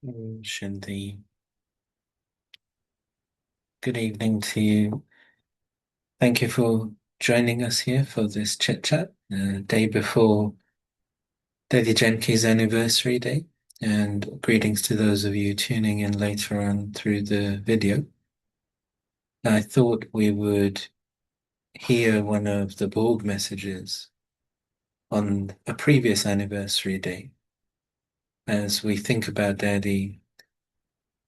Shanti. Good evening to you. Thank you for joining us here for this chit chat, day before Dadi Janki's anniversary day. And greetings to those of you tuning in later on through the video. I thought we would hear one of the Borg messages on a previous anniversary day. As we think about Dadi,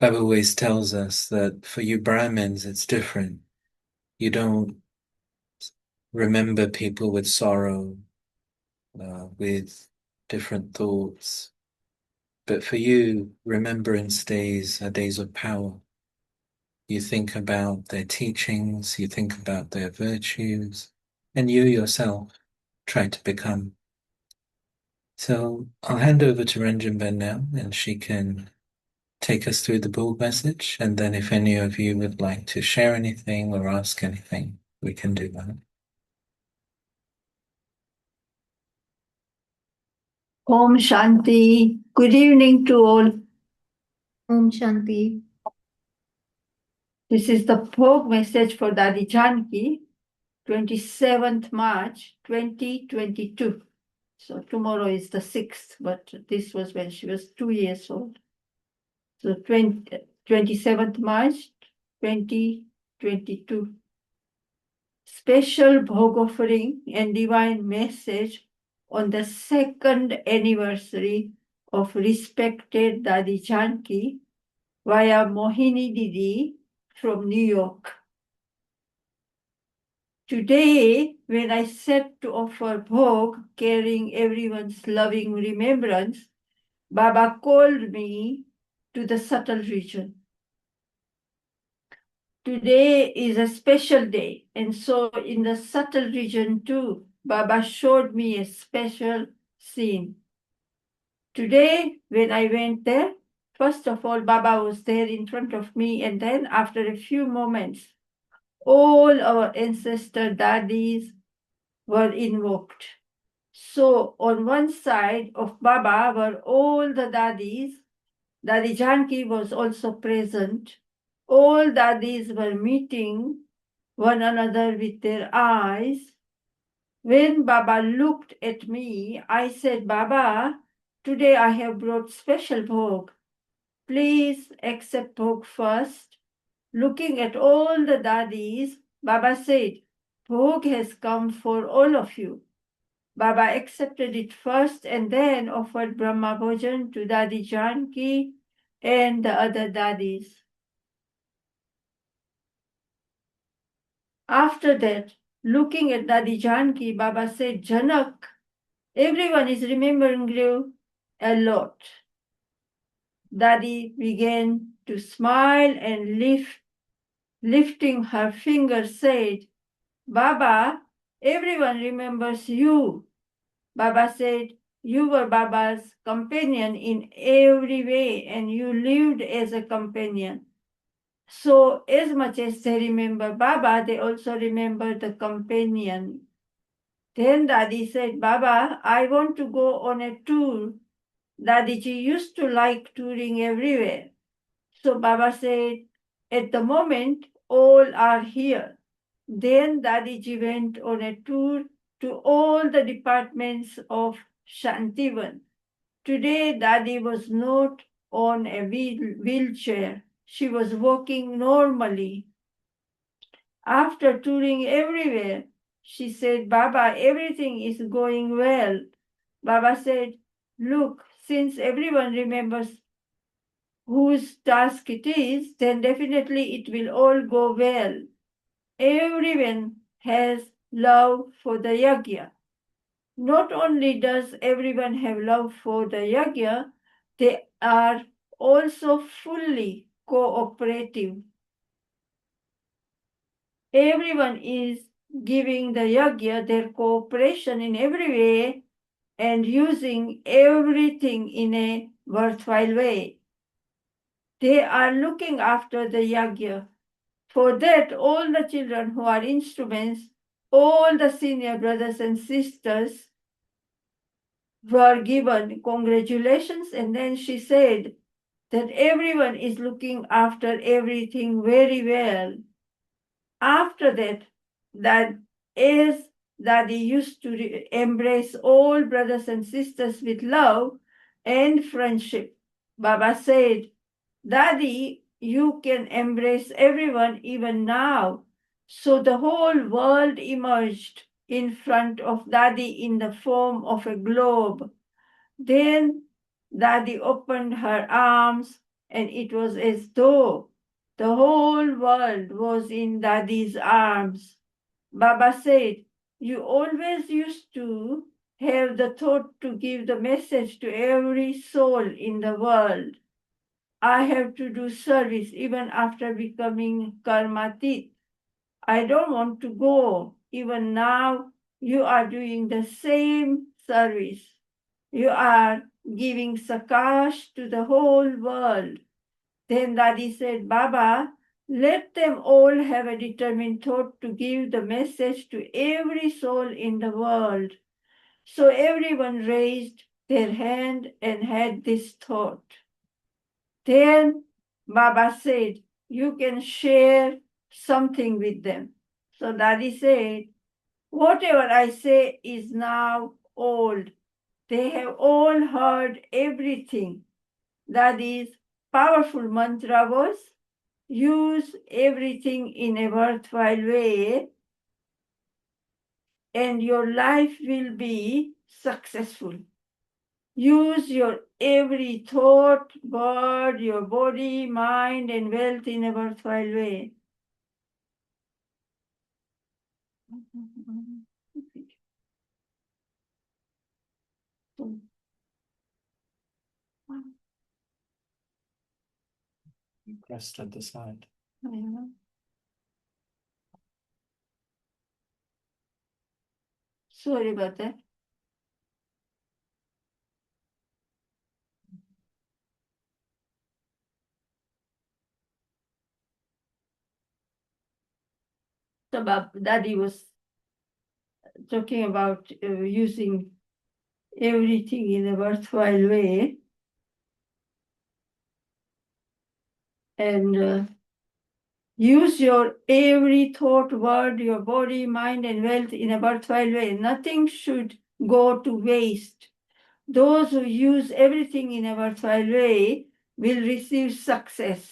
Baba always tells us that for you Brahmins, it's different. You don't remember people with sorrow, with different thoughts. But for you, remembrance days are days of power. You think about their teachings, you think about their virtues, and you yourself try to become. So I'll hand over to Ranjan now, and she can take us through the Bull message. And then if any of you would like to share anything or ask anything, we can do that. Om Shanti. Good evening to all. Om Shanti. This is the Bhog message for Dadi Janki, 27th March 2022. So tomorrow is the 6th, but this was when she was 2 years old. So 27th March 2022. Special Bhog offering and divine message on the second anniversary of respected Dadi Janki via Mohini Didi from New York. Today, when I set to offer Bhog, carrying everyone's loving remembrance, Baba called me to the subtle region. Today is a special day, and so in the subtle region too, Baba showed me a special scene. Today, when I went there, first of all, Baba was there in front of me, and then after a few moments, all our ancestor daddies were invoked. So on one side of Baba were all the daddies. Dadi Janki was also present. All daddies were meeting one another with their eyes. When Baba looked at me, I said, Baba, today I have brought special bhog. Please accept bhog first. Looking at all the daddies, Baba said, Bhog has come for all of you. Baba accepted it first and then offered Brahma Bhojan to Dadi Janki and the other daddies. After that, looking at Dadi Janki, Baba said, Janak, everyone is remembering you a lot. Dadi began to smile and lifting her finger said, Baba, everyone remembers you. Baba said, you were Baba's companion in every way and you lived as a companion. So as much as they remember Baba, they also remember the companion. Then Dadi said, Baba, I want to go on a tour. Dadiji used to like touring everywhere. So Baba said, at the moment, all are here. Then Dadiji went on a tour to all the departments of Shantivan. Today, Dadi was not on a wheelchair. She was walking normally. After touring everywhere, she said, Baba, everything is going well. Baba said, look, since everyone remembers whose task it is, then definitely it will all go well. Everyone has love for the yajna. Not only does everyone have love for the yajna, they are also fully cooperative. Everyone is giving the yajna their cooperation in every way and using everything in a worthwhile way. They are looking after the yajna. For that, all the children who are instruments, all the senior brothers and sisters were given congratulations. And then she said, that everyone is looking after everything very well. After that, that is Dadi used to embrace all brothers and sisters with love and friendship. Baba said, Dadi, you can embrace everyone even now. So the whole world emerged in front of Dadi in the form of a globe. Then Dadi opened her arms, and it was as though the whole world was in Dadi's arms. Baba said, you always used to have the thought to give the message to every soul in the world. I have to do service even after becoming karmatit. I don't want to go. Even now, you are doing the same service. You are giving sakash to the whole world. Then Dadi said, Baba, let them all have a determined thought to give the message to every soul in the world. So everyone raised their hand and had this thought. Then Baba said, you can share something with them. So Dadi said, whatever I say is now old. They have all heard everything. Dadi's powerful mantra was, use everything in a worthwhile way and your life will be successful. Use your every thought, word, your body, mind, and wealth in a worthwhile way. Rest at the side. Sorry about that. So Daddy was talking about using everything in a worthwhile way. And use your every thought, word, your body, mind, and wealth in a worthwhile way. Nothing should go to waste. Those who use everything in a worthwhile way will receive success.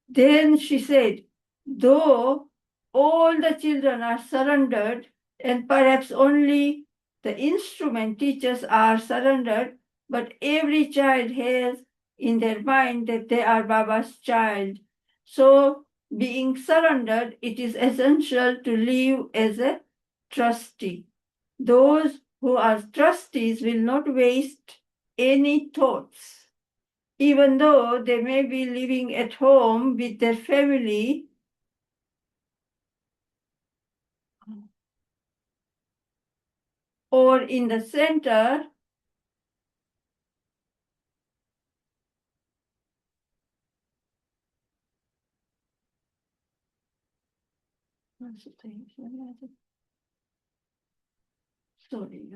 Then she said, though all the children are surrendered, and perhaps only the instrument teachers are surrendered, but every child has in their mind that they are Baba's child. So, being surrendered, it is essential to live as a trustee. Those who are trustees will not waste any thoughts. Even though they may be living at home with their family, or in the center, sorry,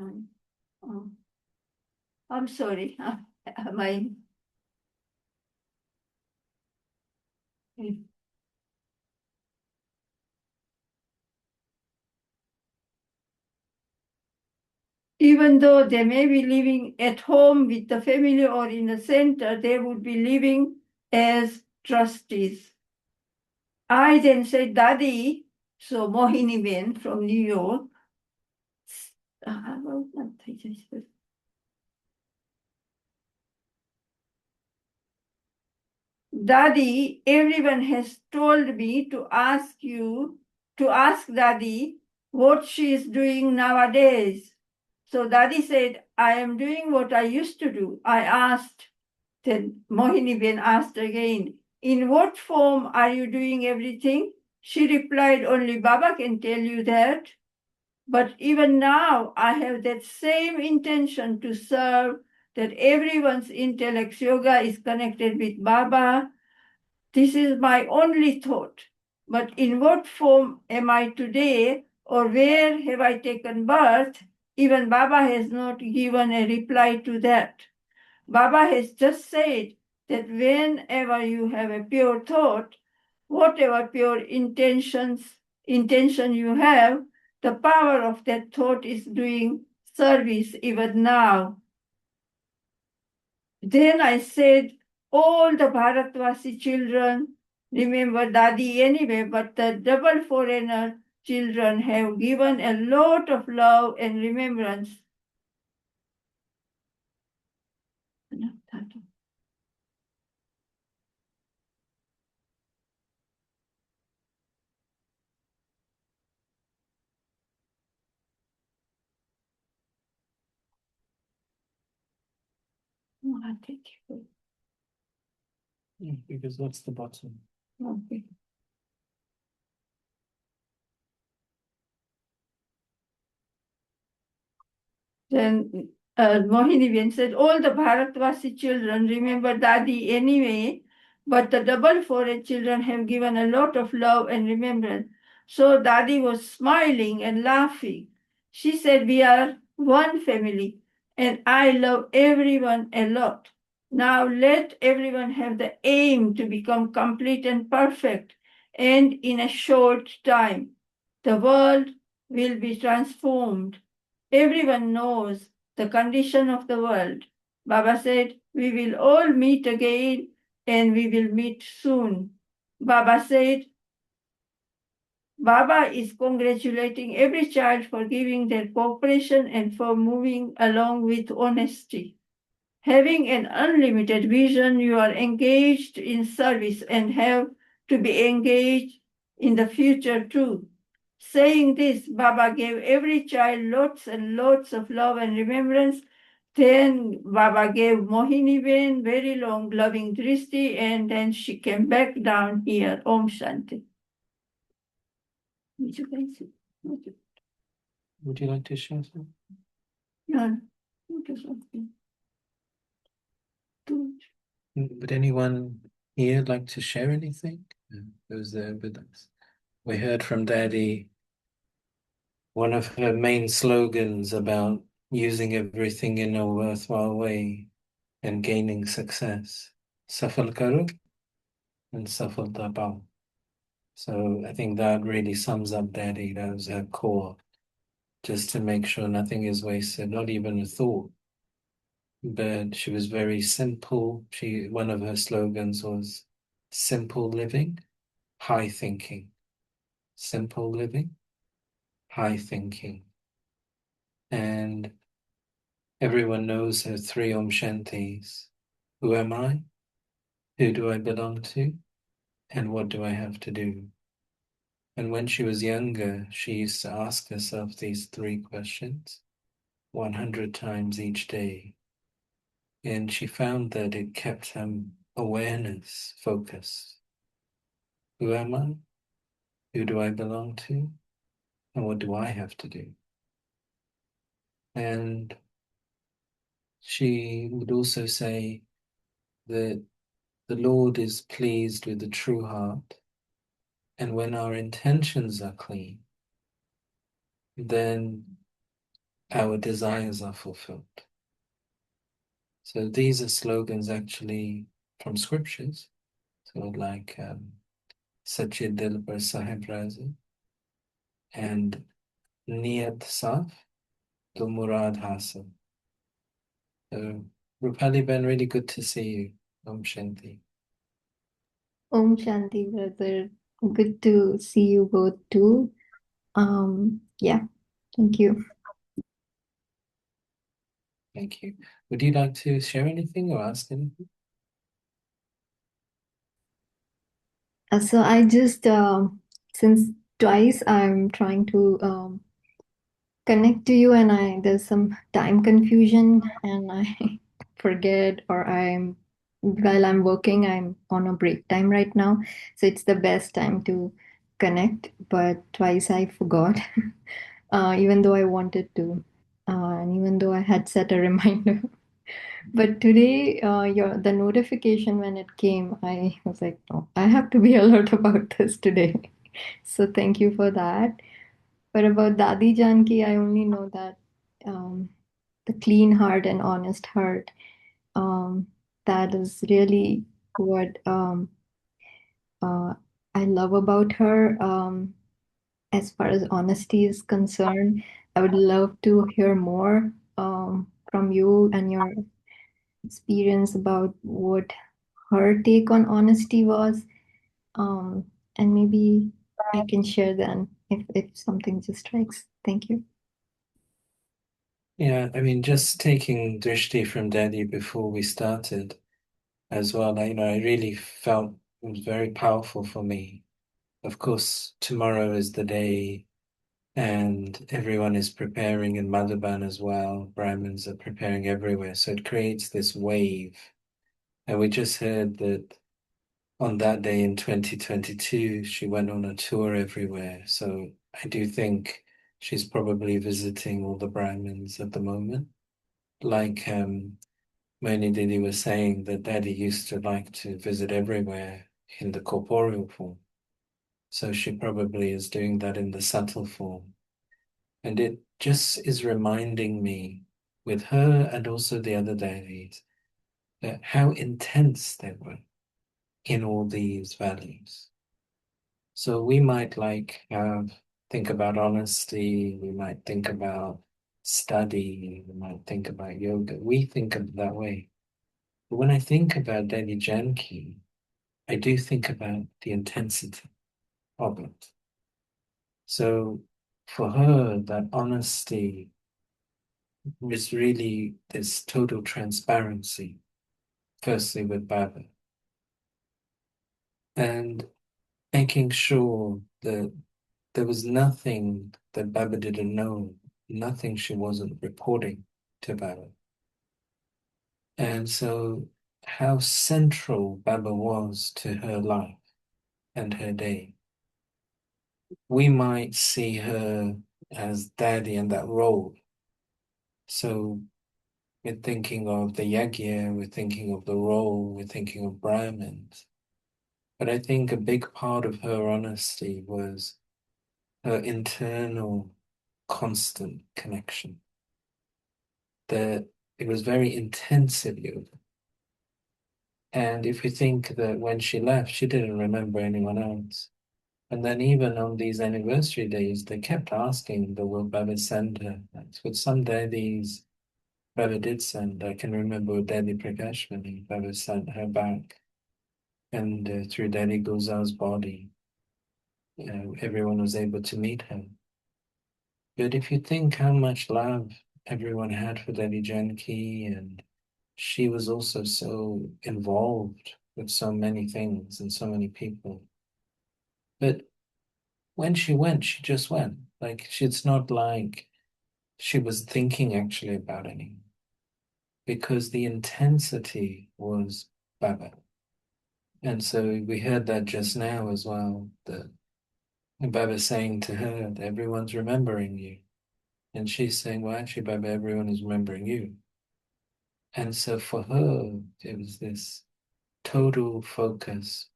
I'm sorry. My even though they may be living at home with the family or in the center, they would be living as trustees. I then said, Dadi, so Mohini Ben from New York, Dadi, everyone has told me to ask Dadi what she is doing nowadays. So Dadi said, I am doing what I used to do. I asked, then Mohini Ben asked again, in what form are you doing everything? She replied, only Baba can tell you that. But even now, I have that same intention to serve, that everyone's intellect yoga is connected with Baba. This is my only thought. But in what form am I today, or where have I taken birth? Even Baba has not given a reply to that. Baba has just said that whenever you have a pure thought, whatever pure intention you have, the power of that thought is doing service even now. Then I said, all the Bharatvasi children remember Dadi anyway, but the double foreigner children have given a lot of love and remembrance. Because what's the bottom? Okay. Then Mohini Ben said, all the Bharatvasi children remember Dadi anyway, but the double foreign children have given a lot of love and remembrance. So Dadi was smiling and laughing. She said, we are one family and I love everyone a lot. Now let everyone have the aim to become complete and perfect, and in a short time, the world will be transformed. Everyone knows the condition of the world. Baba said, we will all meet again and we will meet soon. Baba said, Baba is congratulating every child for giving their cooperation and for moving along with honesty. Having an unlimited vision, you are engaged in service and have to be engaged in the future too. Saying this, Baba gave every child lots and lots of love and remembrance. Then Baba gave Mohini Ben very long loving dristi, and then she came back down here. Om Shanti. Would you like to share something? Yeah. Would anyone here like to share anything? Who's there with us? We heard from Dadi one of her main slogans about using everything in a worthwhile way and gaining success. Safal karo and safalta pao. So I think that really sums up Dadi. That was her core, just to make sure nothing is wasted, not even a thought. But she was very simple. One of her slogans was simple living, high thinking. Simple living, high thinking. And everyone knows her three Om Shantis. Who am I? Who do I belong to? And what do I have to do? And when she was younger, she used to ask herself these three questions 100 times each day. And she found that it kept her awareness focused. Who am I? Who do I belong to? And what do I have to do? And she would also say that the Lord is pleased with the true heart. And when our intentions are clean, then our desires are fulfilled. So these are slogans actually from scriptures. So like Sache Dil Par Sahib Razi and Niyat Saf to Murad Hasan. So Rupali Ben, really good to see you. Om Shanti. Om Shanti, brother. Good to see you both too. Yeah, thank you. Thank you. Would you like to share anything or ask anything? So I just, since twice I'm trying to connect to you, and there's some time confusion, and I forget, or while I'm working, I'm on a break time right now, so it's the best time to connect. But twice I forgot, even though I wanted to, and even though I had set a reminder. But today, the notification when it came, I was like, no, I have to be alert about this today. So thank you for that. But about Dadi Janki, I only know that the clean heart and honest heart. Um, that is really what uh, I love about her. As far as honesty is concerned, I would love to hear more from you and your experience about what her take on honesty was. Um, and maybe I can share then if something just strikes. Thank you. Yeah, I mean, just taking Drishti from Daddy before we started as well, I really felt it was very powerful for me. Of course, tomorrow is the day, and everyone is preparing in Madhuban as well. Brahmins are preparing everywhere, so it creates this wave. And we just heard that on that day in 2022, she went on a tour everywhere. So I do think she's probably visiting all the Brahmins at the moment. Like Moni Didi was saying that Daddy used to like to visit everywhere in the corporeal form. So she probably is doing that in the subtle form. And it just is reminding me with her and also the other deities that how intense they were in all these values. So we might like think about honesty, we might think about study, we might think about yoga. We think of it that way. But when I think about Dadi Janki, I do think about the intensity of it. So for her, that honesty is really this total transparency, firstly with Baba, and making sure that there was nothing that Baba didn't know, nothing she wasn't reporting to Baba. And so, how central Baba was to her life and her day. We might see her as Daddy in that role. So, we're thinking of the Yagya, we're thinking of the role, we're thinking of Brahmins. But I think a big part of her honesty was her internal constant connection. That it was very intensive yoga. And if we think that when she left, she didn't remember anyone else. And then even on these anniversary days, they kept asking the will Baba send her. With some daddies, Baba did send. I can remember with Daddy Prakashmani, Baba sent her back. And through Daddy Gulzar's body, everyone was able to meet her. But if you think how much love everyone had for Daddy Janki, and she was also so involved with so many things and so many people. But when she went, she just went. Like, it's not like she was thinking actually about anything, because the intensity was Baba. And so we heard that just now as well, that Baba saying to her that everyone's remembering you. And she's saying, well, actually, Baba, everyone is remembering you. And so for her, it was this total focus.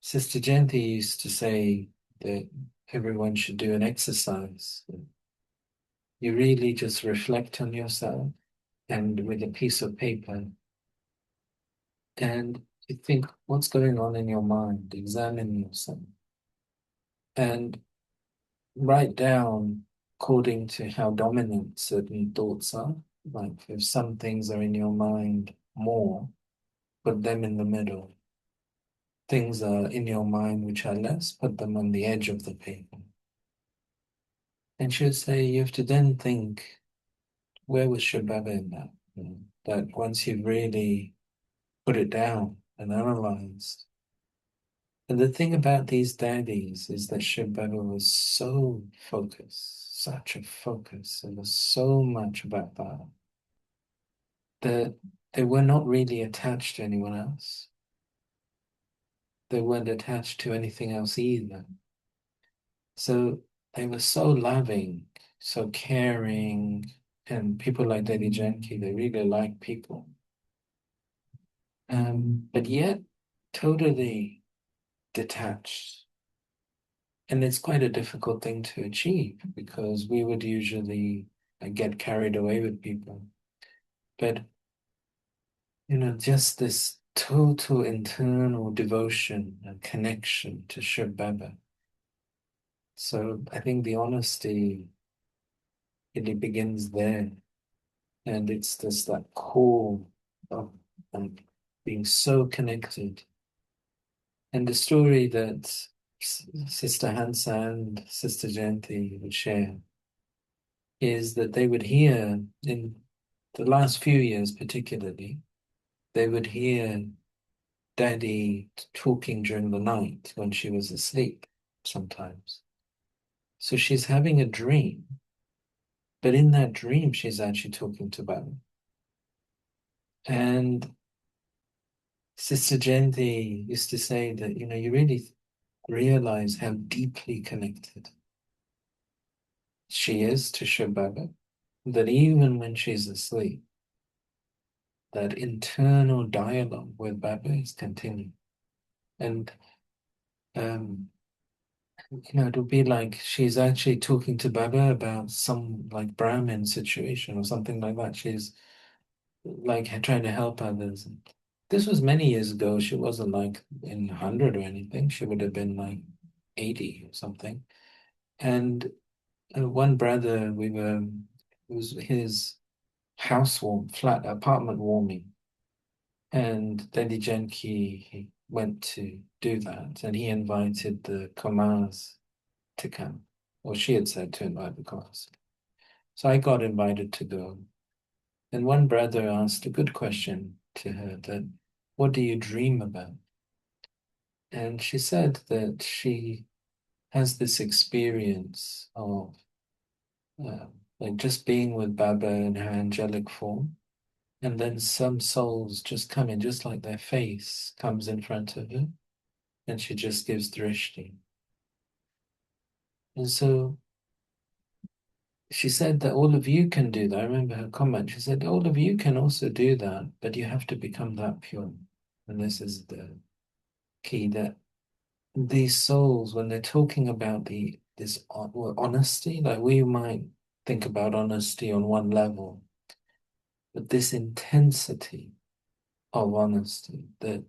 Sister Janti used to say that everyone should do an exercise. You really just reflect on yourself and with a piece of paper, and you think what's going on in your mind, examine yourself, and write down according to how dominant certain thoughts are. Like if some things are in your mind more, put them in the middle. Things are in your mind which are less, put them on the edge of the paper. And she'd say you have to then think, where was Shababa in that? That once you've really put it down and analyzed. And the thing about these daddies is that Shababa was so focused, such a focus. It was so much about that they were not really attached to anyone else. They weren't attached to anything else either. So they were so loving, so caring, and people like Dadi Janki, they really like people. But yet totally detached. And it's quite a difficult thing to achieve because we would usually get carried away with people. But just this total internal devotion and connection to Shiv Baba. So I think the honesty really begins there. And it's this that core of being so connected. And the story that Sister Hansa and Sister Janki would share is that they would hear in the last few years, particularly, they would hear Daddy talking during the night when she was asleep sometimes. So she's having a dream, but in that dream, she's actually talking to Baba. And Sister Janki used to say that, you really realize how deeply connected she is to Shiv Baba, that even when she's asleep, that internal dialogue with Baba is continuing. And it'll be like she's actually talking to Baba about some like Brahmin situation or something like that. She's like trying to help others. This was many years ago. She wasn't like in 100 or anything. She would have been like 80 or something. And one brother, it was his flat apartment warming. And Dadi Janki, he went to do that, and he invited the Kamars to come. Or she had said to invite the Kamars. So I got invited to go. And one brother asked a good question to her that, what do you dream about? And she said that she has this experience of like just being with Baba in her angelic form. And then some souls just come in, just like their face comes in front of her, and she just gives drishti. And so she said that all of you can do that. I remember her comment. She said, all of you can also do that, but you have to become that pure. And this is the key, that these souls, when they're talking about this honesty, like we might think about honesty on one level, but this intensity of honesty that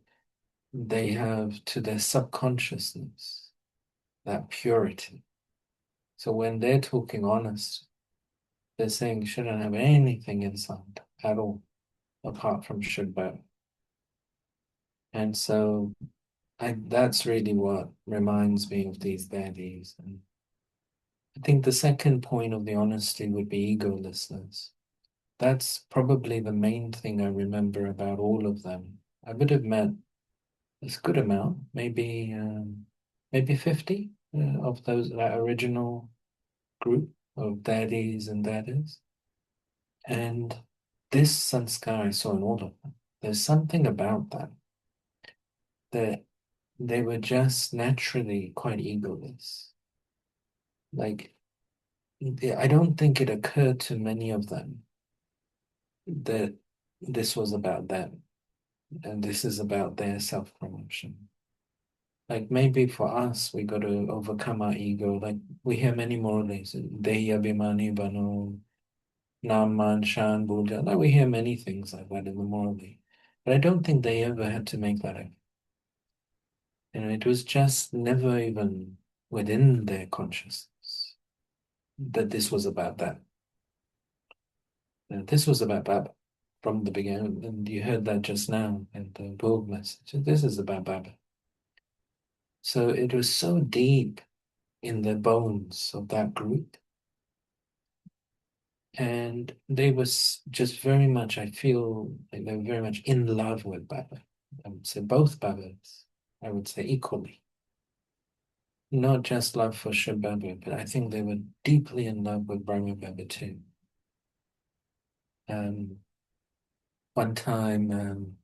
they have to their subconsciousness, that purity. So when they're talking honest, they're saying you shouldn't have anything inside at all, apart from Shabbat. And so that's really what reminds me of these daddies. And I think the second point of the honesty would be egolessness. That's probably the main thing I remember about all of them. I would have met a good amount, maybe 50 of that original group of daddies and daddies. And this sanskar I saw in all of them. There's something about them that they were just naturally quite egoless. Like, I don't think it occurred to many of them that this was about them and this is about their self-promotion. Like maybe for us, we got to overcome our ego. Like we hear many Muralis, Dehi Abhimani Bano, Nam Man Shan Bhuja. Like we hear many things like that in the Murali. But I don't think they ever had to make that effort. It was just never even within their consciousness that this was about them. This was about Baba from the beginning, and you heard that just now in the Bhog message. This is about Baba. So it was so deep in the bones of that group, and they was just very much, I feel like they were very much in love with Baba. I would say both Babas, I would say equally. Not just love for Shiv Baba, but I think they were deeply in love with Brahma Baba too. One time,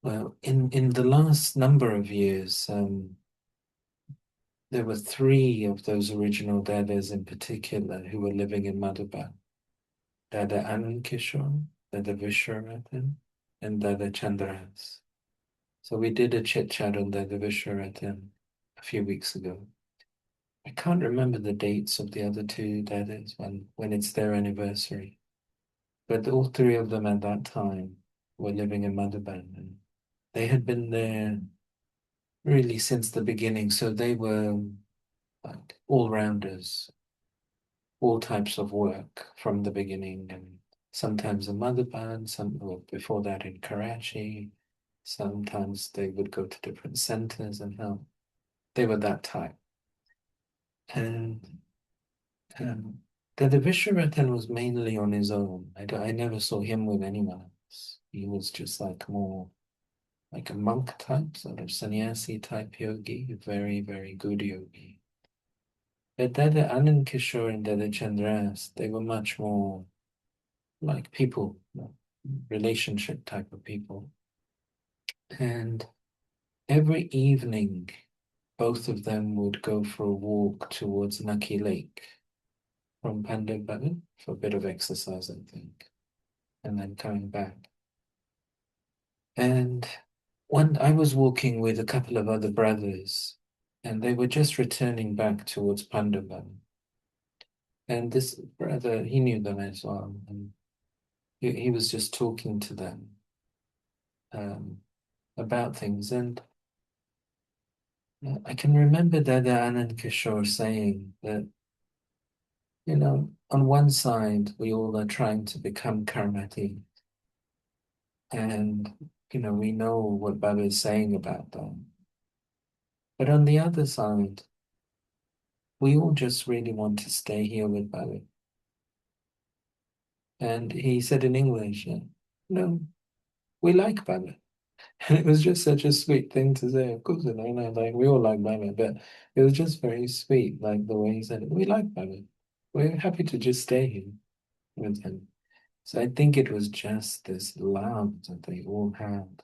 well, in the last number of years, there were three of those original Dadas in particular who were living in Madhubal. Dada Anand Kishore, Dada Vishwarathan, and Dada Chandras. So we did a chit chat on Dada Vishwarathan a few weeks ago. I can't remember the dates of the other two Dadas when it's their anniversary. But all three of them at that time were living in Madhuban, and they had been there really since the beginning. So they were like all-rounders, all types of work from the beginning, and sometimes in Madhuban, some well, before that in Karachi. Sometimes they would go to different centers and help. They were that type. And um, the Visharatan was mainly on his own. I never saw him with anyone else. He was just like more like a monk type, sort of sannyasi type yogi, a very, very good yogi. But Dada Anand Kishore and Dada Chandras, they were much more like people, relationship type of people. And every evening, both of them would go for a walk towards Naki Lake from Pandit Bhavan for a bit of exercise, I think, and then coming back. And one, I was walking with a couple of other brothers, and they were just returning back towards Pandit Bhavan. And this brother, he knew them as well, and he was just talking to them um, about things. And I can remember Dada Anand Kishore saying that, on one side, we all are trying to become karmati, and, we know what Baba is saying about that. But on the other side, we all just really want to stay here with Baba. And he said in English, no, we like Baba. And it was just such a sweet thing to say. Of course, like we all like Baba, but it was just very sweet, like the way he said it. We like Baba. We're happy to just stay here with him. So I think it was just this love that they all had.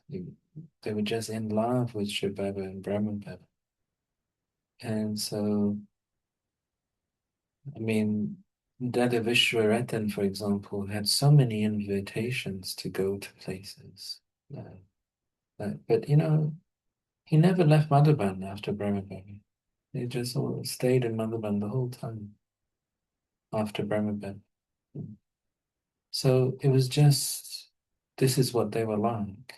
They were just in love with Shiv Baba and Brahma Baba. And so, I mean, Dada Vishwaratan, for example, had so many invitations to go to places. But, he never left Madhuban after Brahma Baba. He just all stayed in Madhuban the whole time after Brahma Baba. So it was just, this is what they were like.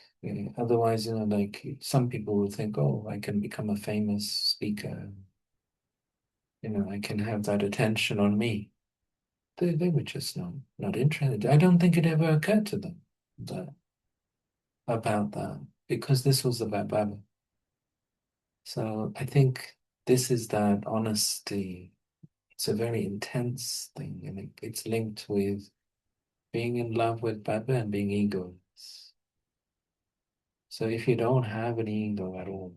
Otherwise, like some people would think, oh, I can become a famous speaker. I can have that attention on me. They were just not interested. I don't think it ever occurred to them that about that because this was about Baba. So I think this is that honesty. It's a very intense thing, and it's linked with being in love with Baba and being egoless. So if you don't have an ego at all,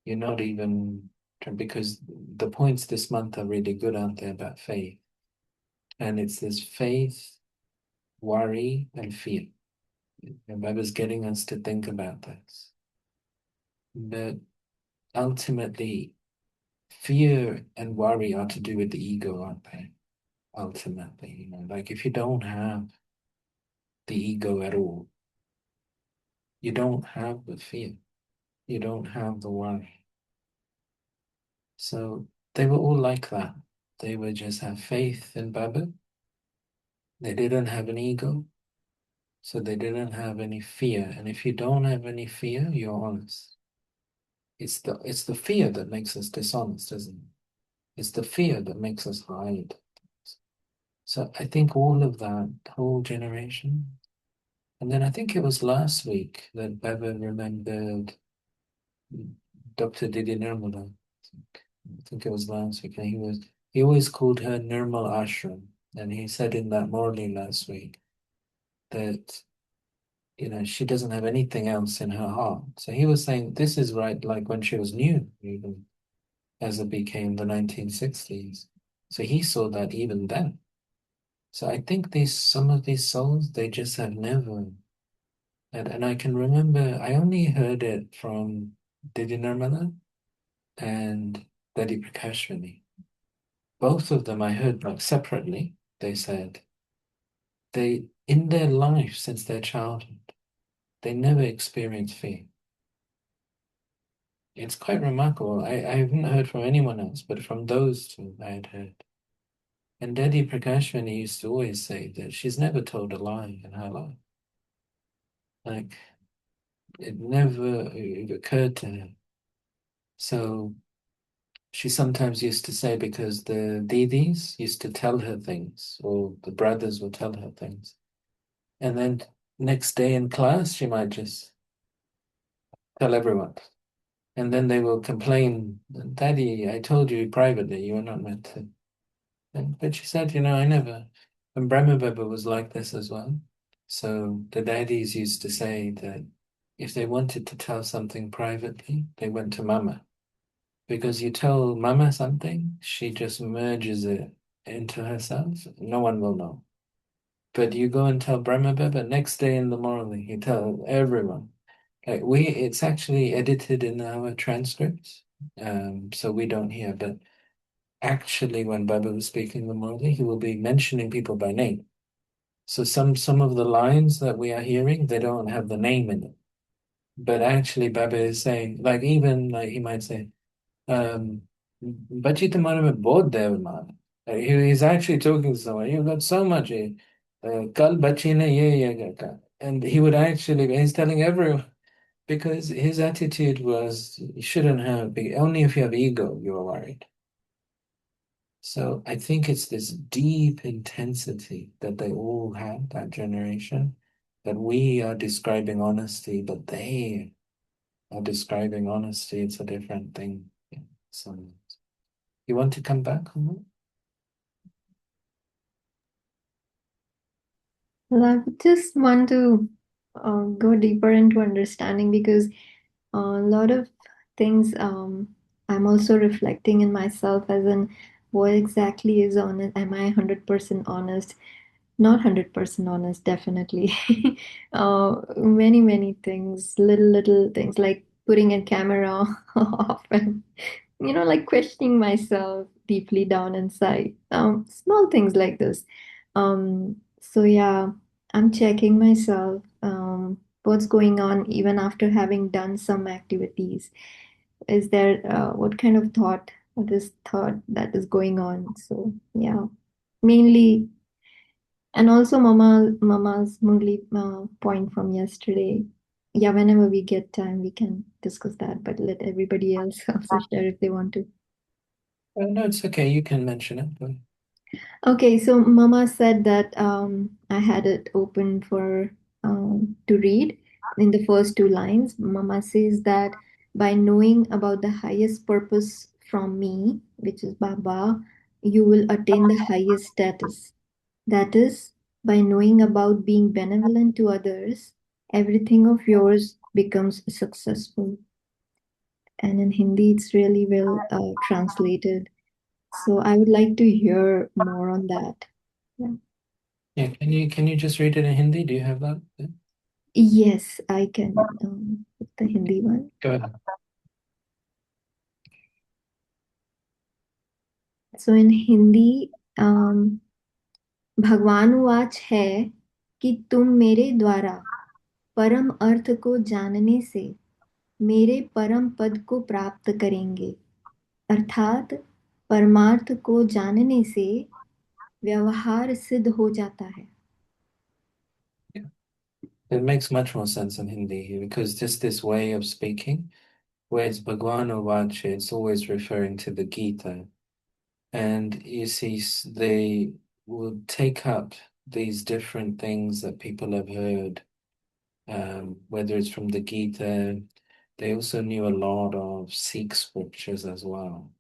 you're not even, because the points this month are really good, aren't they, about faith? And it's this faith, worry, and fear. And Baba's getting us to think about this. But ultimately, fear and worry are to do with the ego, aren't they? Ultimately, like if you don't have the ego at all, you don't have the fear, you don't have the worry. So they were all like that. They would just have faith in Baba. They didn't have an ego, so they didn't have any fear. And if you don't have any fear, you're honest. It's the fear that makes us dishonest, isn't it? It's the fear that makes us hide. So I think all of that whole generation, and then I think it was last week that Baba remembered Dr. Didi Nirmala. I think it was last week, and he always called her Nirmal Ashram, and he said in that Morley last week that she doesn't have anything else in her heart. So he was saying this is right, like when she was new, even as it became the 1960s. So he saw that even then. So I think some of these souls, they just have never, and I can remember I only heard it from Didi Nirmala and Dadi Prakashvani. Both of them I heard like separately. They said they in their life since their childhood, they never experienced fear. It's quite remarkable. I haven't heard from anyone else, but from those two I had heard. And Dadi Prakashvani used to always say that she's never told a lie in her life. Like it never occurred to her. So she sometimes used to say, because the Didis used to tell her things, or the brothers would tell her things. And then next day in class, she might just tell everyone. And then they will complain, Daddy, I told you privately you were not meant to. But she said, I never. And Brahma Baba was like this as well. So the daddies used to say that if they wanted to tell something privately, they went to Mama. Because you tell Mama something, she just merges it into herself. No one will know. But you go and tell Brahma Baba, next day in the morning, you tell everyone. It's actually edited in our transcripts, so we don't hear. But actually, when Baba was speaking in the morning, he will be mentioning people by name. So some of the lines that we are hearing, they don't have the name in it. But actually, Baba is saying, like even like he might say, "बच्ची तुम्हारे में बहुत देवनान." He's actually talking to someone. You've got so much. कल बच्ची ने ये कहा. And he would actually, he's telling everyone, because his attitude was, you shouldn't have, only if you have ego, you are worried. So I think it's this deep intensity that they all had, that generation, that we are describing honesty, but they are describing honesty. It's a different thing. Yeah. So you want to come back on that? Well, I would just want to go deeper into understanding because a lot of things I'm also reflecting in myself as in what exactly is honest. Am I 100% honest? Not 100% honest, definitely. Many, many things, little things like putting a camera off and, like questioning myself deeply down inside. Small things like this. So, yeah, I'm checking myself, what's going on even after having done some activities. Is there, what kind of thought, what is thought that is going on? So, yeah, mainly and also Mama's Murli point from yesterday. Yeah, whenever we get time, we can discuss that, but let everybody else also share if they want to. No, it's okay. You can mention it. But Okay, so Mama said that I had it open for to read in the first two lines. Mama says that by knowing about the highest purpose from me, which is Baba, you will attain the highest status. That is, by knowing about being benevolent to others, everything of yours becomes successful. And in Hindi, it's really well translated. So I would like to hear more on that. Yeah. yeah, can you just read it in Hindi? Do you have that? Yeah. Yes, I can put the Hindi one. Go ahead. So in Hindi, भगवान watch है कि तुम मेरे द्वारा परम अर्थ को जानने से मेरे परम पद को प्राप्त करेंगे अर्थात परमार्थ को जानने से व्यवहार सिद्ध हो जाता है Yeah. It makes much more sense in Hindi because just this way of speaking, where it's Bhagwan or Vacha, it's always referring to the Gita. And you see, they will take up these different things that people have heard, whether it's from the Gita. They also knew a lot of Sikh scriptures as well.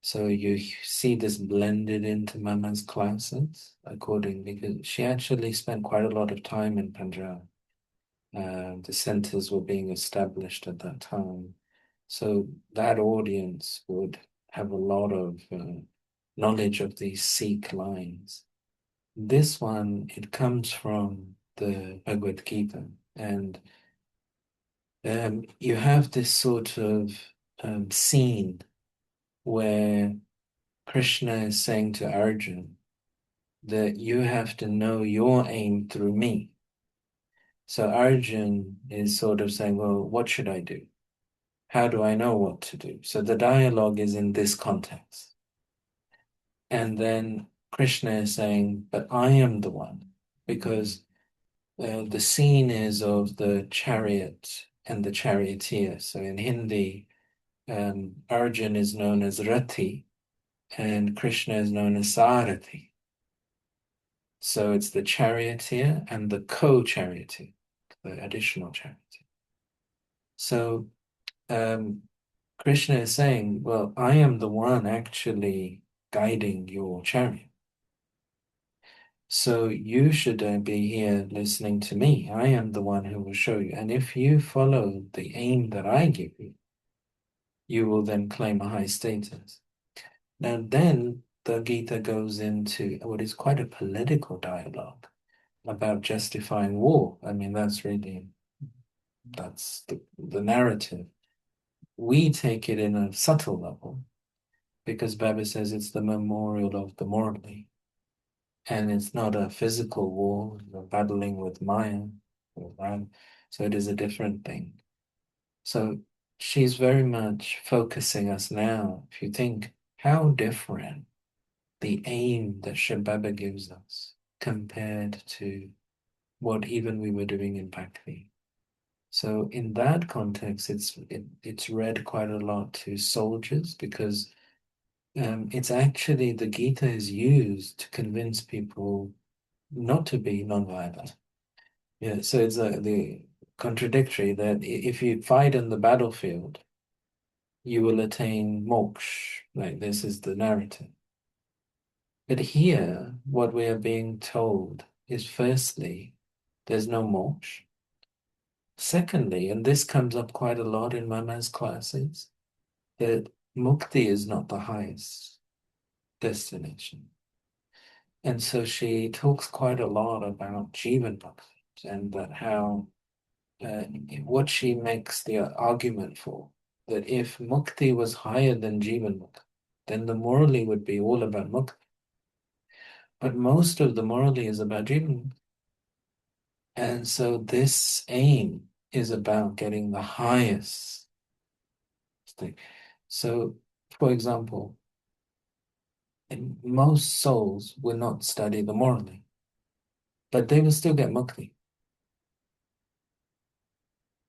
So you see this blended into Mama's classes according because she actually spent quite a lot of time in Punjab. The centers were being established at that time. So that audience would have a lot of knowledge of these Sikh lines. This one, it comes from the Bhagavad Gita, and you have this sort of scene where Krishna is saying to Arjun that you have to know your aim through me. So Arjun is sort of saying, well, what should I do? How do I know what to do? So the dialogue is in this context. And then Krishna is saying, but I am the one, because the scene is of the chariot and the charioteer. So in Hindi, Arjun is known as Rathi and Krishna is known as Sarathi. So it's the charioteer and the co-charioteer, the additional charioteer. So Krishna is saying, well, I am the one actually guiding your chariot. So you should be here listening to me. I am the one who will show you. And if you follow the aim that I give you, you will then claim a high status. Now, then the Gita goes into what is quite a political dialogue about justifying war. I mean, that's the narrative. We take it in a subtle level because Baba says it's the memorial of the Morley. And it's not a physical war, you're battling with Maya, right? So it is a different thing. So she's very much focusing us now. If you think how different the aim that Shambhava gives us compared to what even we were doing in Bhakti. So in that context, it's read quite a lot to soldiers because it's actually the Gita is used to convince people not to be nonviolent. Yeah, so it's the contradictory that if you fight in the battlefield, you will attain moksha. Like this is the narrative. But here, what we are being told is firstly, there's no moksha. Secondly, and this comes up quite a lot in Mama's classes, that mukti is not the highest destination. And so she talks quite a lot about Jivan Bhakti and that how what she makes the argument for, that if mukti was higher than Jivan Mukti, then the morally would be all about mukti. But most of the morally is about Jivan Mukti. And so this aim is about getting the highest thing. So, for example, most souls will not study the morally, but they will still get mukti.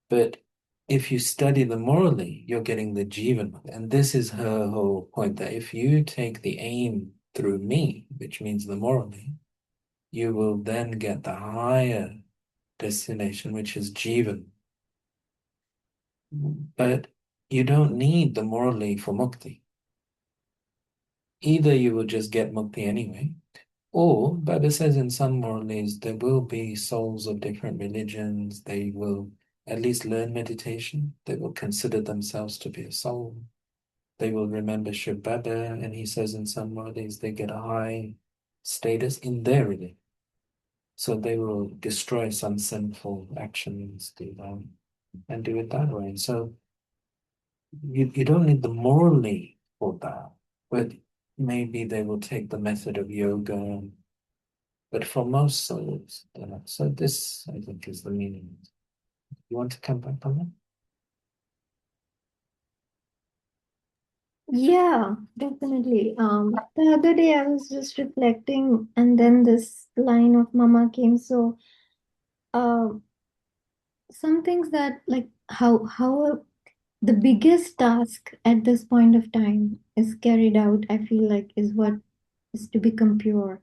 But if you study the morally, you're getting the jivan. And this is her whole point that if you take the aim through me, which means the morally, you will then get the higher destination, which is jivan. But you don't need the morally for mukti. Either you will just get mukti anyway, or Baba says in some moralities there will be souls of different religions, they will at least learn meditation, they will consider themselves to be a soul. They will remember Shiv Baba, and he says in some moralities they get a high status in their religion. So they will destroy some sinful actions and do it that way. So you don't need the morally for that, but maybe they will take the method of yoga. But for most souls, so this I think is the meaning. You want to come back on that? Yeah, definitely. The other day I was just reflecting, and then this line of Mama came. So, uh, some things that like how the biggest task at this point of time is carried out, I feel like, is what is to become pure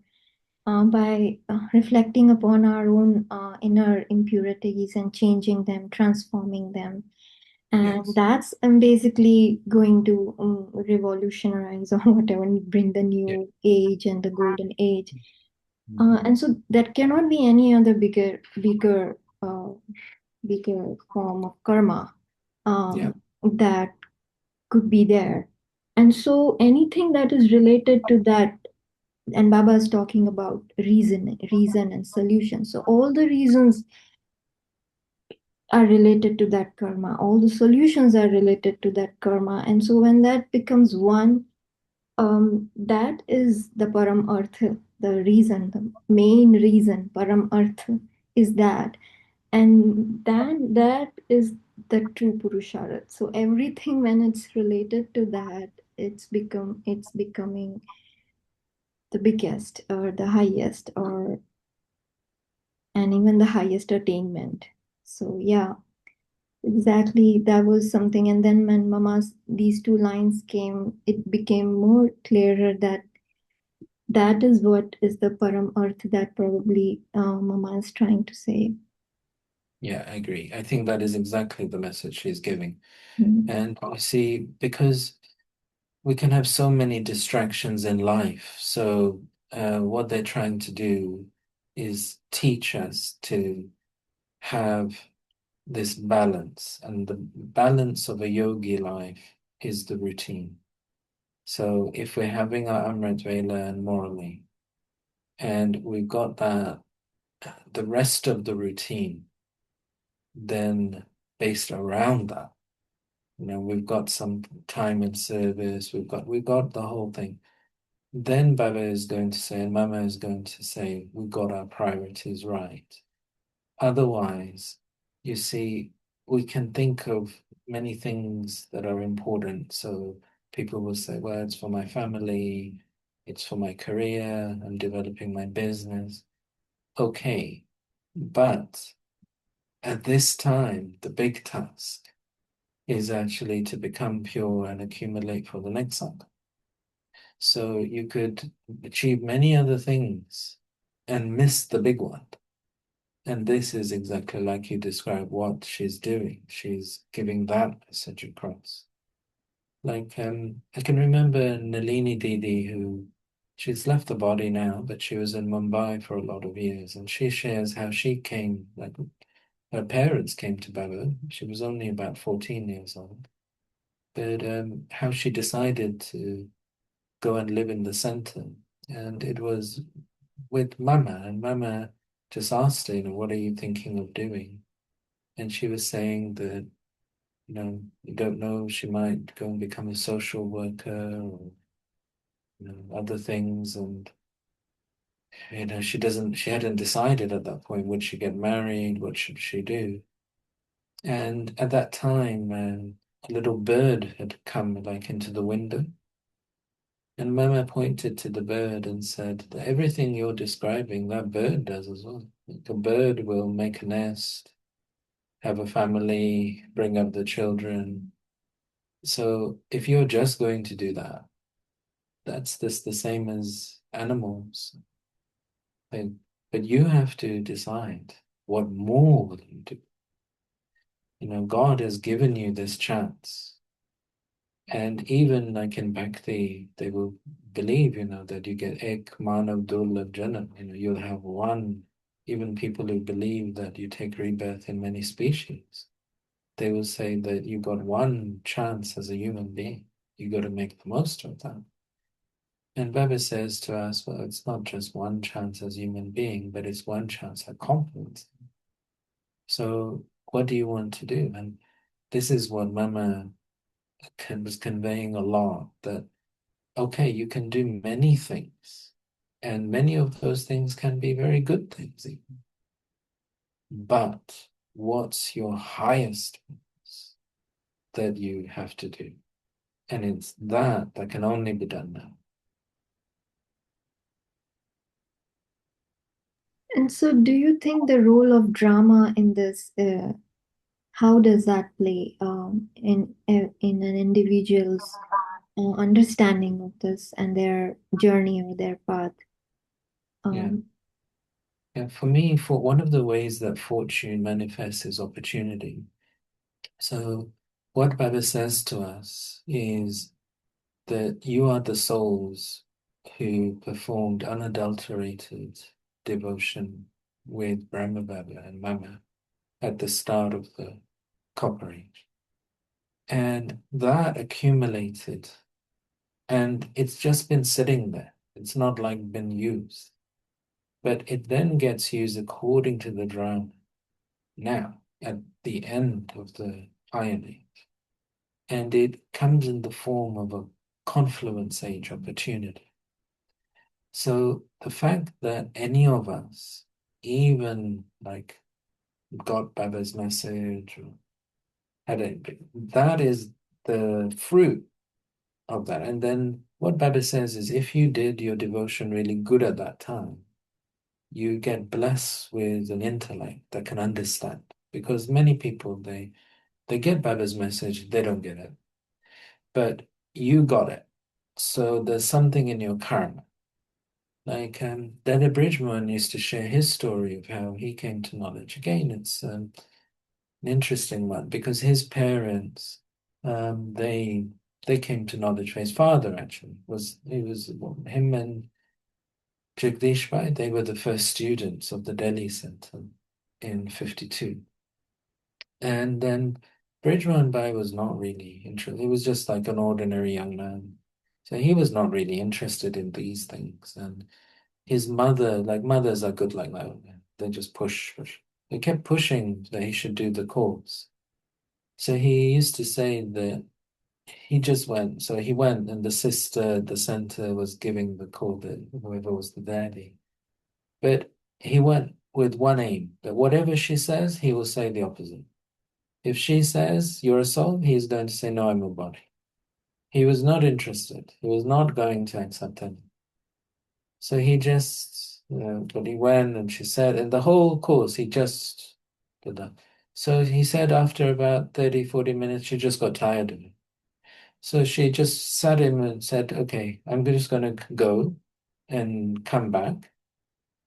by reflecting upon our own inner impurities and changing them, transforming them. And Yes. that's basically going to revolutionize or whatever, bring the Yeah. new age and the golden age. Mhm. And so that cannot be any other bigger form of karma Yeah. that could be there. And so anything that is related to that, and Baba is talking about reason and solution. So all the reasons are related to that karma. All the solutions are related to that karma. And so when that becomes one, that is the Param Artha, the reason, the main reason, Param Artha is that. And that is the true Purusharth. So everything when it's related to that, it's becoming the biggest or the highest or an even the highest attainment. So yeah, exactly, that was something. And then when Mama's these two lines came, it became more clearer that that is what is the Param Arth that probably Mama is trying to say. Yeah, I agree. I think that is exactly the message she's giving. Mm. And you see, because we can have so many distractions in life. So, what they're trying to do is teach us to have this balance. And the balance of a yogi life is the routine. So, if we're having our Amrit Vela and morally, and we've got that, the rest of the routine, then based around that, we've got some time in service, we've got the whole thing. Then Baba is going to say, and Mama is going to say, we got our priorities right. Otherwise, you see, we can think of many things that are important. So people will say, well, it's for my family, it's for my career, I'm developing my business. Okay, but at this time, the big task is actually to become pure and accumulate for the next cycle. So you could achieve many other things and miss the big one. And this is exactly like you describe what she's doing. She's giving that message across. Like, I can remember Nalini Didi, who she's left the body now, but she was in Mumbai for a lot of years. And she shares how she came, like, her parents came to Baba. She was only about 14 years old. But how she decided to go and live in the center. And it was with Mama, and Mama just asked her, what are you thinking of doing? And she was saying that, you don't know, she might go and become a social worker or, other things. And, she hadn't decided at that point, would she get married? What should she do? And at that time, a little bird had come like into the window. And Mama pointed to the bird and said that everything you're describing, that bird does as well. Like a bird will make a nest, have a family, bring up the children. So if you're just going to do that, that's the same as animals. Like, but you have to decide what more will you do. God has given you this chance. And even like in Bhakti, they will believe, that you get ek manav durlabh janam, you'll have one, even people who believe that you take rebirth in many species, they will say that you got one chance as a human being. You got to make the most of that. And Baba says to us, well, it's not just one chance as a human being, but it's one chance at confidence. So what do you want to do? And this is what Mama was conveying a lot, that okay, you can do many things, and many of those things can be very good things, even. But what's your highest purpose that you have to do? And it's that can only be done now. And so, do you think the role of drama in this, how does that play in an individual's understanding of this and their journey or their path? Yeah. Um, Yeah, for me, for one of the ways that fortune manifests is opportunity. So what Baba says to us is that you are the souls who performed unadulterated devotion with Brahma Baba and Mama at the start of the Copper Age. And that accumulated, and it's just been sitting there. It's not like been used, but it then gets used according to the drama now at the end of the Iron Age. And it comes in the form of a confluence age opportunity. So the fact that any of us, even like got Baba's message or had it, that is the fruit of that. And then what Baba says is if you did your devotion really good at that time, you get blessed with an intellect that can understand. Because many people, they get Baba's message, they don't get it. But you got it. So there's something in your karma. Like Dada Bridgman used to share his story of how he came to knowledge. Again, it's an interesting one because his parents, they came to knowledge for his father actually. Him and Jagdish Bhai, they were the first students of the Delhi Center in 52. And then Bridgman Bhai was not really interested. He was just like an ordinary young man. So he was not really interested in these things. And his mother, like mothers are good like that. They just push, push. They kept pushing that he should do the course. So he used to say that he just went. So he went, and the sister at the center was giving the call to whoever was the daddy. But he went with one aim that whatever she says, he will say the opposite. If she says you're a soul, he's going to say, no, I'm a body. He was not interested. He was not going to accept anything. So he just, but he went and she said, and the whole course, he just did that. So he said after about 30, 40 minutes, she just got tired of it. So she just sat him and said, okay, I'm just going to go and come back,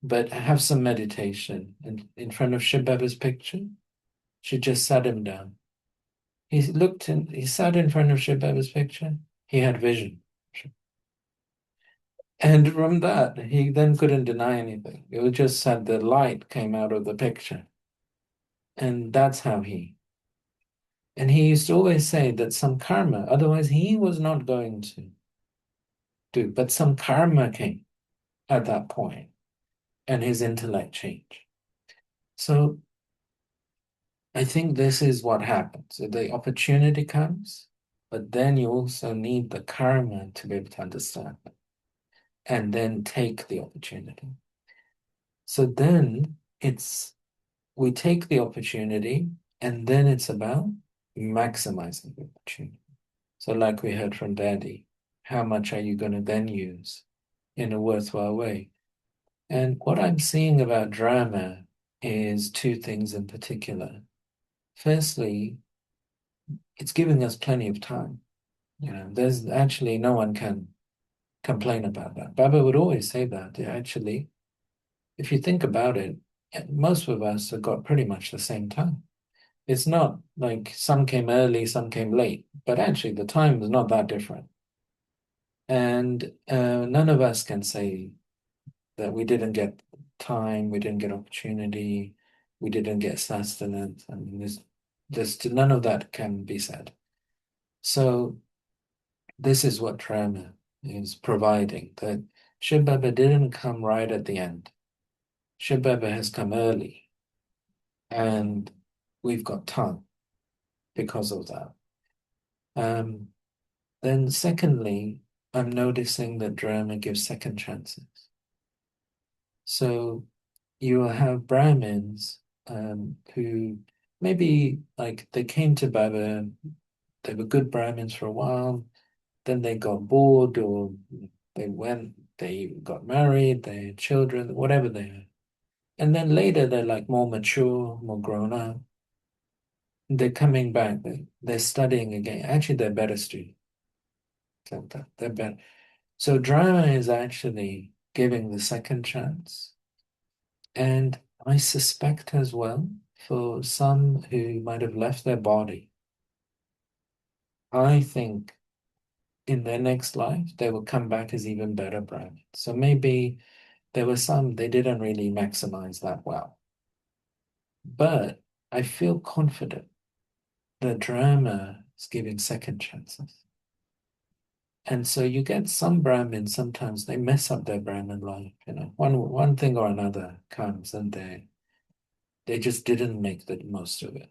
but have some meditation. And in front of Shiv Baba's picture, she just sat him down. He sat in front of Shiv Baba's picture. He had vision. And from that, he then couldn't deny anything. It was just that the light came out of the picture. And that's how and he used to always say that some karma, otherwise he was not going to do, but some karma came at that point and his intellect changed. So I think this is what happens. The opportunity comes, but then you also need the karma to be able to understand it and then take the opportunity. So then we take the opportunity and then it's about maximizing the opportunity. So like we heard from Daddy, how much are you going to then use in a worthwhile way? And what I'm seeing about drama is two things in particular. Firstly, it's giving us plenty of time. There's actually no one can complain about that. Baba would always say that. Actually, if you think about it, most of us have got pretty much the same time. It's not like some came early, some came late, but actually the time is not that different. And none of us can say that we didn't get time, we didn't get opportunity, we didn't get sustenance. I mean, there's none of that can be said. So this is what Trama is providing, that Shiv Baba didn't come right at the end. Shiv Baba has come early, and we've got time because of that. Then secondly, I'm noticing that drama gives second chances. So you will have Brahmins who maybe like they came to Baba, they were good Brahmins for a while, then they got bored or they got married, they had children, whatever they had. And then later they're like more mature, more grown up. They're coming back, they're studying again. Actually, they're better students. Like that. They're better. So drama is actually giving the second chance. And I suspect as well, for some who might have left their body, I think in their next life, they will come back as even better Brahmins. So maybe there were some, they didn't really maximize that well. But I feel confident that drama is giving second chances. And so you get some Brahmins, sometimes they mess up their Brahmin life, one thing or another comes and they just didn't make the most of it.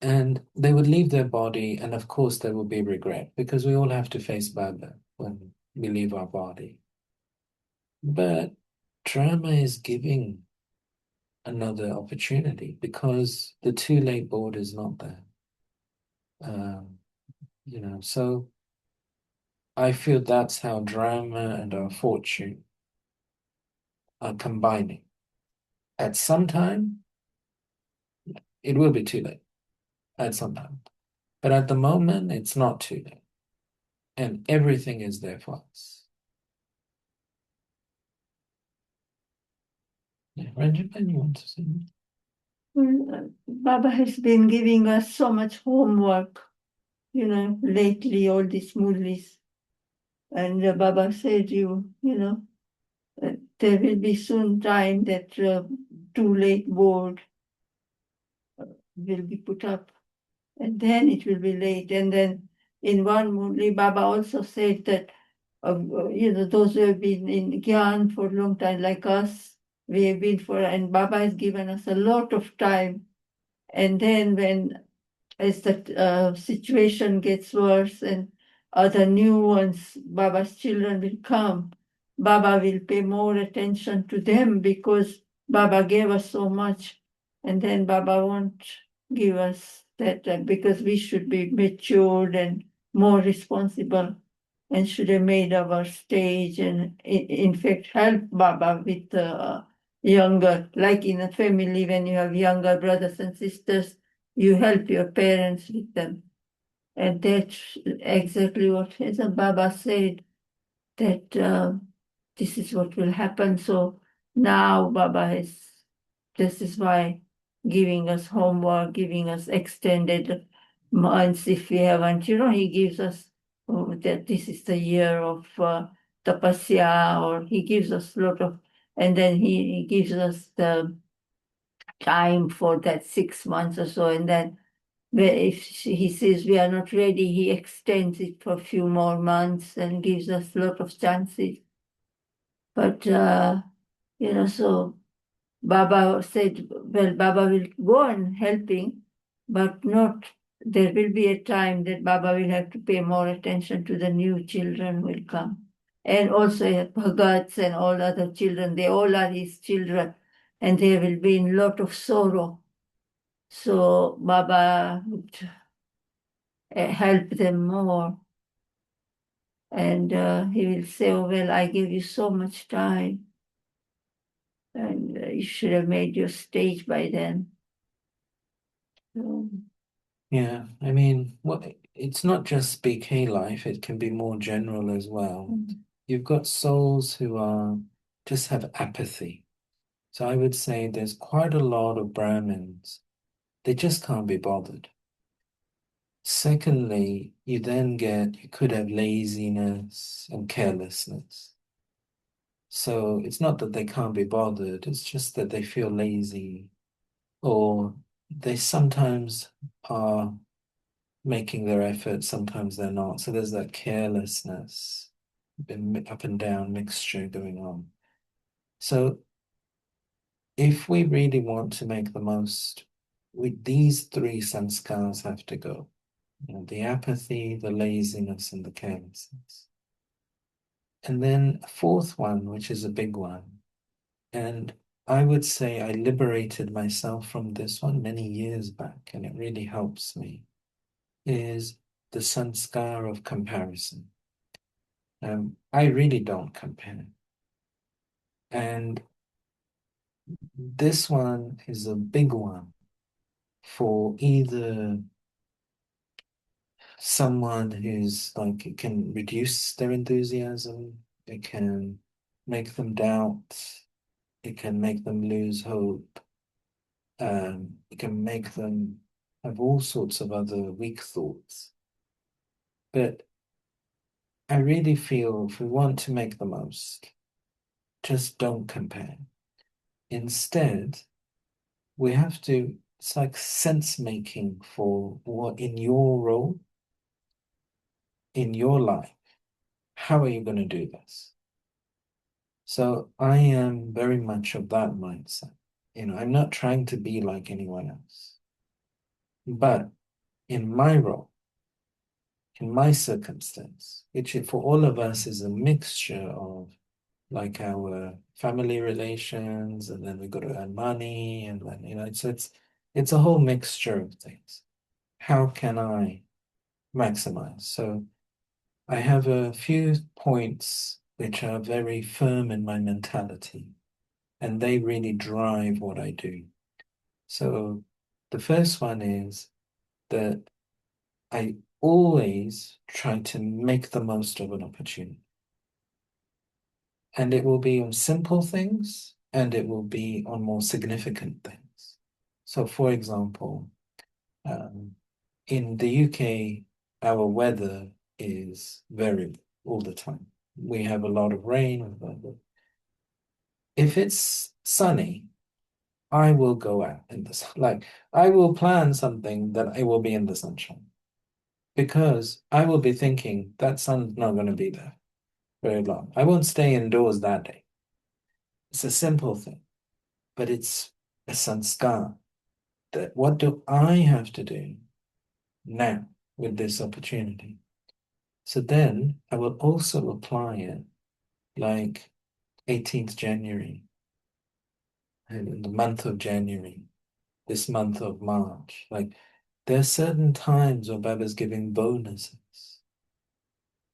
And they would leave their body, and of course there will be regret because we all have to face Baba when we leave our body. But drama is giving another opportunity because the too late board is not there. Um, so I feel that's how drama and our fortune are combining. At some time, it will be too late. At some time. But at the moment, it's not too late. And everything is there for us. Yeah, Ranjan, you want to say? Well, Baba has been giving us so much homework, lately, all these movies. And Baba said, there will be soon time that too late board will be put up, and then it will be late. And then in one movie, Baba also said that, those who have been in Gyan for a long time, like us, we have been and Baba has given us a lot of time. And then as the situation gets worse and other new ones, Baba's children will come, Baba will pay more attention to them because Baba gave us so much. And then Baba won't give us that because we should be matured and more responsible and should have made our stage and in fact help Baba with the younger, like in a family when you have younger brothers and sisters, you help your parents with them. And that's exactly what Heza Baba said, that this is what will happen. So now this is why giving us homework, giving us extended months if we haven't, he gives us that this is the year of tapasya, or he gives us a lot of, and then he gives us the time for that 6 months or so, and then if he says we are not ready, he extends it for a few more months and gives us a lot of chances. But, so Baba said, well, Baba will go on helping, but not, there will be a time that Baba will have to pay more attention to the new children will come. And also Bhagats and all other children, they all are his children, and there will be a lot of sorrow. So Baba would help them more. And he will say, oh, well, I gave you so much time, and you should have made your stage by then. So, Yeah, I mean, it's not just BK life, it can be more general as well. You've got souls who just have apathy. So I would say there's quite a lot of Brahmins, they just can't be bothered. Secondly, you could have laziness and carelessness. So it's not that they can't be bothered, it's just that they feel lazy, or they sometimes are making their effort, sometimes they're not. So there's that carelessness, up and down mixture going on. So if we really want to make the most, these three sanskars have to go. The apathy, the laziness, and the carelessness. And then a fourth one, which is a big one, and I would say I liberated myself from this one many years back, and it really helps me, is the sanskar of comparison. I really don't compare. And this one is a big one for either someone who's like, it can reduce their enthusiasm, it can make them doubt, it can make them lose hope, it can make them have all sorts of other weak thoughts. But I really feel if we want to make the most, just don't compare. Instead, we have to, it's like sense making for what in your role, in your life, how are you going to do this? So I am very much of that mindset. I'm not trying to be like anyone else. But in my role, in my circumstance, which for all of us is a mixture of like our family relations, and then we got to earn money, and then it's a whole mixture of things. How can I maximize? So I have a few points which are very firm in my mentality. and they really drive what I do. So the first one is that I always try to make the most of an opportunity. And it will be on simple things and it will be on more significant things. So, for example, in the UK, our weather is variable all the time. We have a lot of rain. If it's sunny, I will go out in the sun. Like, I will plan something that I will be in the sunshine because I will be thinking that sun's not going to be there very long. I won't stay indoors that day. It's a simple thing, but it's a sanskar that what do I have to do now with this opportunity? So then I will also apply it like 18th January, and in the month of January, this month of March. Like there are certain times where Baba's giving bonuses.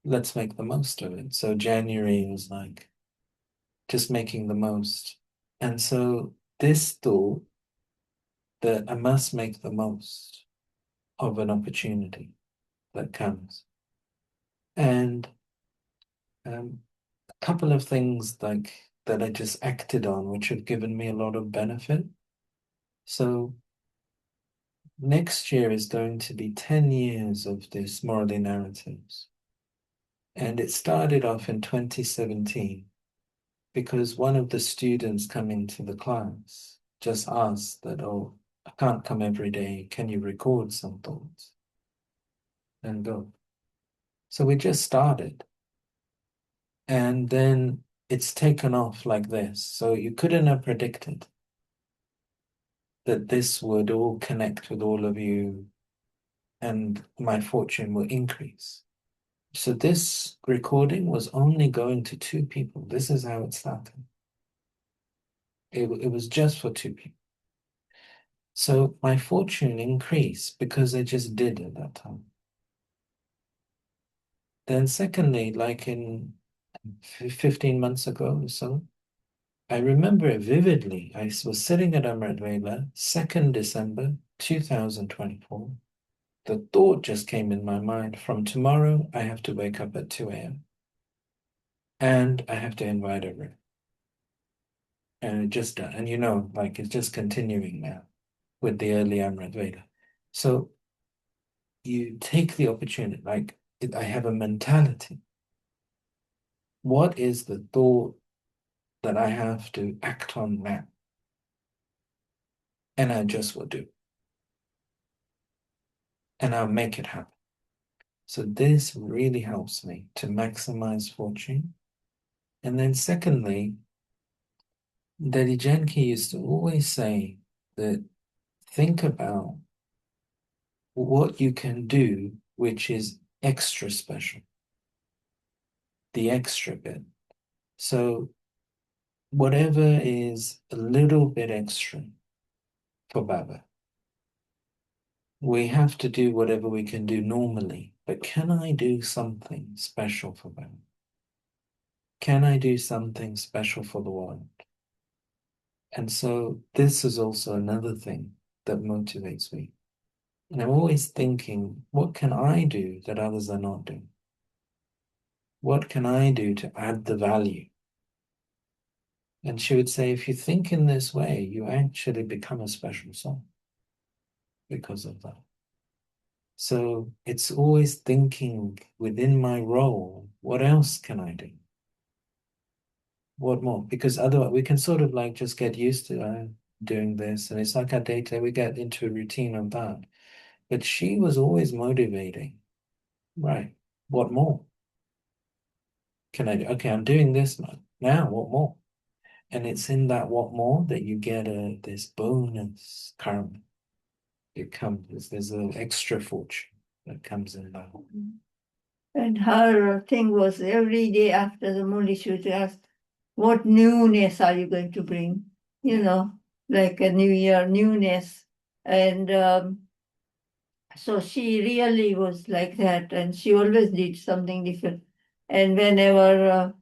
Let's make the most of it. So January was like just making the most. And so this thought that I must make the most of an opportunity that comes. And a couple of things like that I just acted on, which have given me a lot of benefit. So next year is going to be 10 years of this morally narratives. And it started off in 2017 because one of the students coming to the class just asked that, oh, I can't come every day. Can you record some thoughts and go? So we just started. And then it's taken off like this. So you couldn't have predicted that this would all connect with all of you and my fortune will increase. So this recording was only going to two people. This is how it started. It was just for two people. So my fortune increased because I just did at that time. Then secondly, like in 15 months ago or so, I remember it vividly. I was sitting at Amrit Vela, 2nd December 2024. The thought just came in my mind, from tomorrow I have to wake up at 2 a.m. and I have to invite everyone. And it just done. And like it's just continuing now with the early Amrit Veda. So you take the opportunity, like I have a mentality. What is the thought that I have to act on now? And I just will do. And I'll make it happen. So this really helps me to maximize fortune. And then secondly, Dadi Janki used to always say that think about what you can do, which is extra special, the extra bit. So whatever is a little bit extra for Baba, we have to do whatever we can do normally, but can I do something special for Baba? Can I do something special for the world? And so this is also another thing that motivates me. And I'm always thinking, what can I do that others are not doing? What can I do to add the value? And she would say, if you think in this way, you actually become a special soul because of that. So it's always thinking within my role, what else can I do? What more? Because otherwise we can sort of like just get used to doing this. And it's like our day-to-day, we get into a routine of that. But she was always motivating. Right. What more can I do? Okay, I'm doing this now. Now, what more? And it's in that what more that you get this bonus karma. It comes, there's an extra fortune that comes in that. And her thing was every day after the Muli, she would ask, what newness are you going to bring? Like a new year newness. And so she really was like that. And she always did something different. And whenever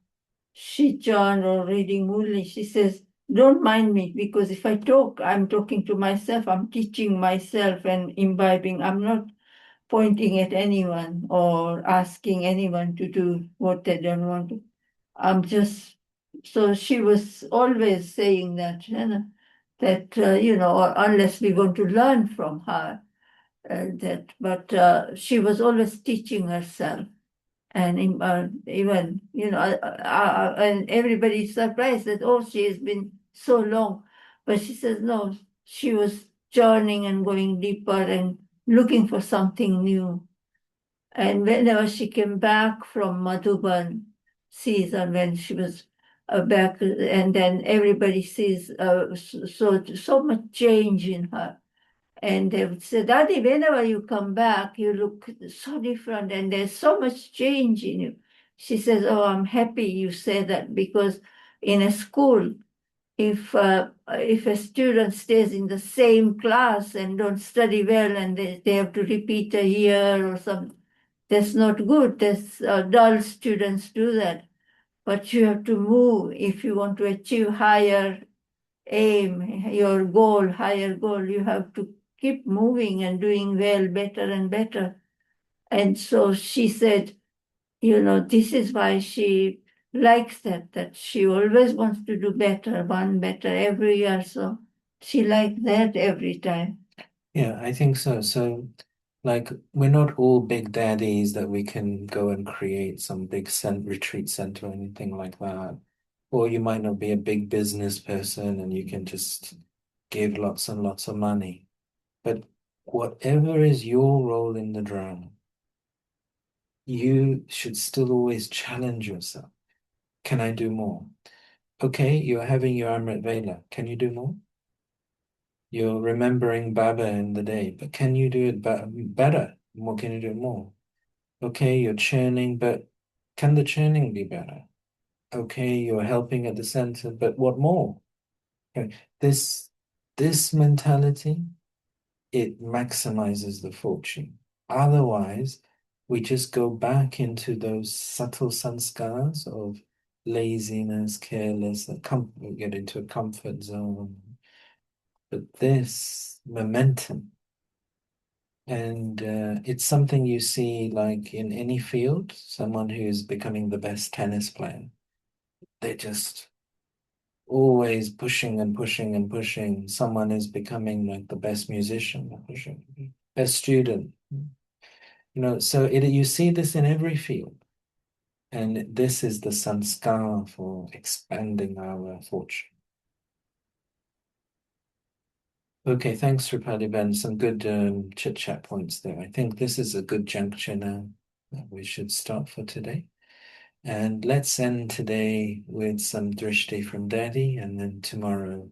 she chant or reading Muli, she says, don't mind me, because if I talk, I'm talking to myself, I'm teaching myself and imbibing. I'm not pointing at anyone or asking anyone to do what they don't want to. I'm just, so she was always saying that, unless we want to learn from her, but she was always teaching herself. And even, and everybody's surprised that, oh, she has been so long. But she says, no, she was journeying and going deeper and looking for something new. And whenever she came back from Madhuban season, when she was back, and then everybody sees so much change in her. And they would say, Daddy, whenever you come back, you look so different and there's so much change in you. She says, oh, I'm happy you say that, because in a school, if a student stays in the same class and don't study well and they have to repeat a year or something, that's not good. That's dull students do that. But you have to move if you want to achieve higher aim, your goal, higher goal. You have to keep moving and doing well, better and better. And so she said, this is why she likes that she always wants to do better, one better every year. So she liked that every time. Yeah, I think so. So, like, we're not all big daddies that we can go and create some big retreat center or anything like that. Or you might not be a big business person and you can just give lots and lots of money. But whatever is your role in the drama, you should still always challenge yourself. Can I do more? Okay, you're having your Amrit Vela. Can you do more? You're remembering Baba in the day, but can you do it better? What can you do more? Okay, you're churning, but can the churning be better? Okay, you're helping at the center, but what more? Okay, this mentality, it maximizes the fortune. Otherwise, we just go back into those subtle sanskars of laziness, careless, we get into a comfort zone. But this momentum, and it's something you see like in any field, someone who's becoming the best tennis player. They're just always pushing and pushing and pushing. Someone is becoming like the best musician, pushing, best student. So you see this in every field. And this is the sanskar for expanding our fortune. Okay, thanks, Rupali Ben. Some good chit chat points there. I think this is a good juncture now that we should stop for today. And let's end today with some drishti from Dadi, and then tomorrow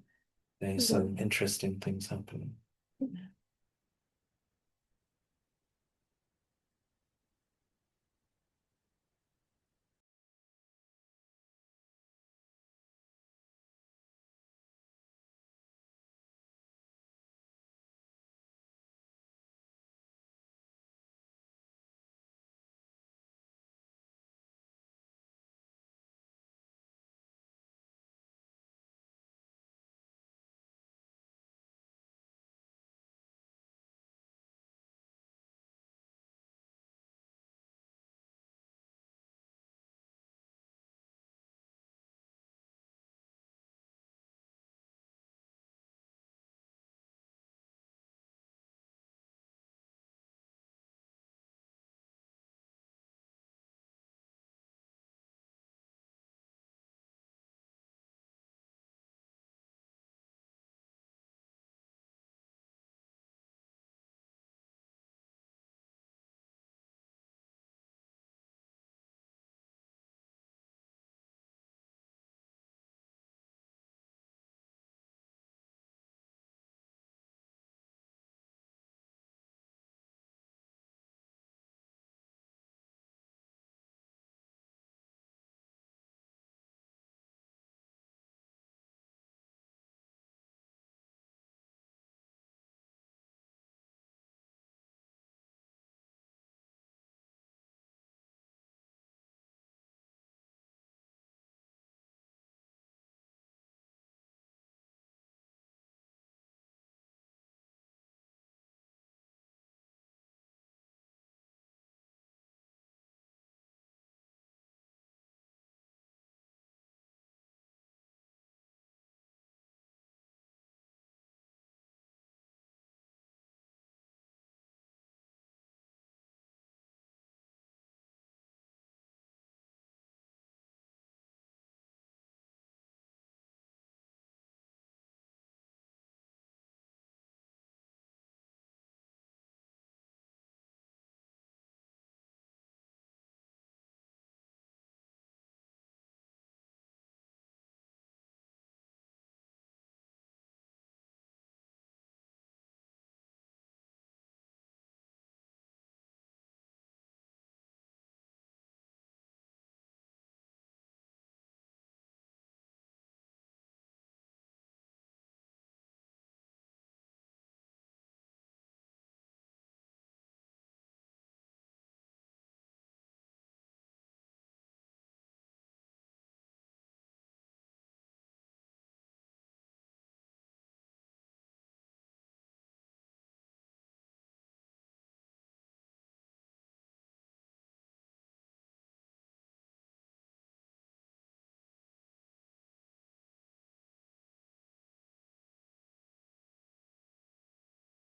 there's some interesting things happening.